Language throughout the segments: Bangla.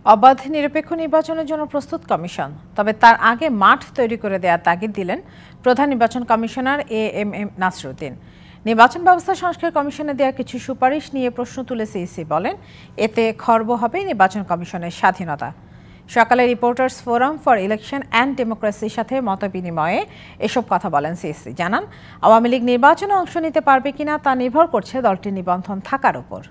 অবাধ নিরপেক্ষ নির্বাচনের জন্য প্রস্তুত কমিশন, তবে তার আগে মাঠ তৈরি করে দেওয়ার তাগিদ দিলেন প্রধান নির্বাচন কমিশনার এএমএম নাসিরউদ্দিন। নির্বাচন ব্যবস্থা সংস্কার কমিশনে দেওয়া কিছু সুপারিশ নিয়ে প্রশ্ন তুলে সিইসি বলেন, এতে খর্ব হবে নির্বাচন কমিশনের স্বাধীনতা। সকালে reporters forum for election and ডেমোক্রেসির সাথে মতবিনিময়ে এসব কথা বলেন সিইসি। জানান, আওয়ামী লীগ নির্বাচনে অংশ নিতে পারবে কিনা তা নির্ভর করছে দলটির নিবন্ধন থাকার উপর।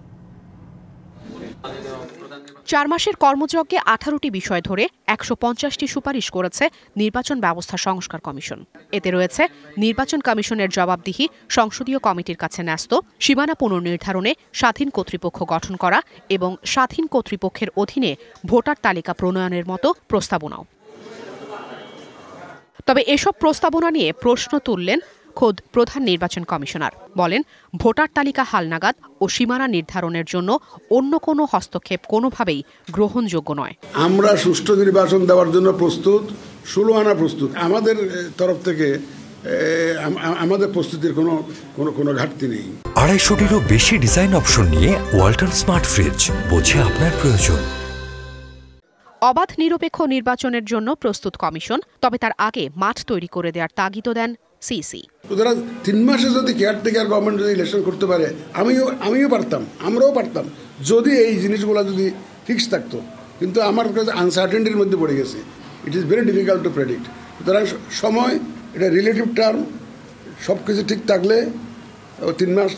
৪ মাসের কর্মযজ্ঞে ১৮টি বিষয় ধরে ১৫০টি সুপারিশ করেছে নির্বাচন ব্যবস্থা সংস্কার কমিশন। এতে রয়েছে নির্বাচন কমিশনের জবাবদিহি সংসদীয় কমিটির কাছে ন্যস্ত, সীমানা পুনর্নির্ধারণে স্বাধীন কর্তৃপক্ষ গঠন করা এবং স্বাধীন কর্তৃপক্ষের অধীনে ভোটার তালিকা প্রণয়নের মতো প্রস্তাবনাও। তবে এসব প্রস্তাবনা নিয়ে প্রশ্ন তুললেন খোদ প্রধান নির্বাচন কমিশনার। বলেন, ভোটার তালিকা হালনাগাদ ও সীমানা নির্ধারণের জন্য অন্য কোনো হস্তক্ষেপ কোনোভাবেই গ্রহণযোগ্য নয়। আমরা সুষ্ঠু নির্বাচন দেওয়ার জন্য প্রস্তুত, 16 আনা প্রস্তুত। আমাদের তরফ থেকে আমাদের প্রস্তুতির কোনো ঘাটতি নেই। 250টিরও বেশি ডিজাইন অপশন নিয়ে ওয়ালটন স্মার্ট ফ্রিজ, বোঝে আপনার প্রয়োজন। অবাধ নিরপেক্ষ নির্বাচনের জন্য প্রস্তুত কমিশন, তবে তার আগে মাঠ তৈরি করে দেওয়ার তাগিদও দেন সিইসি। সুতরাং 3 মাসে যদি কেয়ারটেকার গভর্নমেন্ট যদি ইলেকশন করতে পারে, আমিও পারতাম, আমরাও পারতাম, যদি এই জিনিসগুলো যদি ফিক্স থাকতো। কিন্তু আমার কাছে আনসার্টেনিটির মধ্যে পড়ে গেছে। It is very difficult to predict. সুতরাং সময় এটা রিলেটিভ টার্ম, সব কিছু ঠিক থাকলে 3 মাস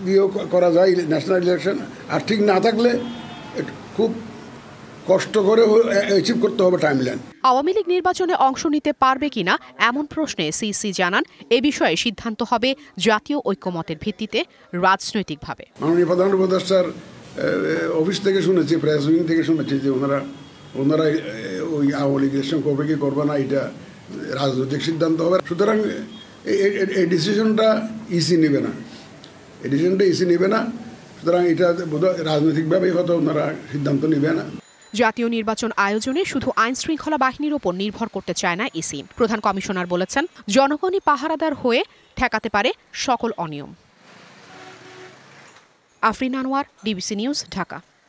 দিয়েও করা যায় ন্যাশনাল ইলেকশন। আর ঠিক না থাকলে খুব কষ্ট করে অ্যাচিভ করতে হবে টাইমলাইন। আওয়ামী লীগ নির্বাচনে অংশ নিতে পারবে কিনা এমন প্রশ্নে সিইসি জানান, এ বিষয়ে সিদ্ধান্ত হবে জাতীয় ঐক্যমতের ভিত্তিতে রাজনৈতিকভাবে। মাননীয় প্রধান উপদেষ্টার অফিস থেকে শুনেছি, প্রেস উইং থেকে শুনেছি যে ওনারা ওই আওয়ামী লীগ ইলেকশন করবে কি করবে না, এটা রাজনৈতিক সিদ্ধান্ত হবে। সুতরাং এই ডিসিশনটা ইসি নেবে না, সুতরাং এটা বোধহয় রাজনৈতিকভাবেই হয়তো ওনারা সিদ্ধান্ত নেবে না। জাতীয় নির্বাচন আয়োজনে শুধু আইন শৃঙ্খলা বাহিনীর ওপর নির্ভর করতে চায় না ইসি। প্রধান কমিশনার বলেছেন, জনগণই পাহারাদার হয়ে ঠেকাতে পারে সকল অনিয়ম। Afrin Anwar, DBC news, Dhaka.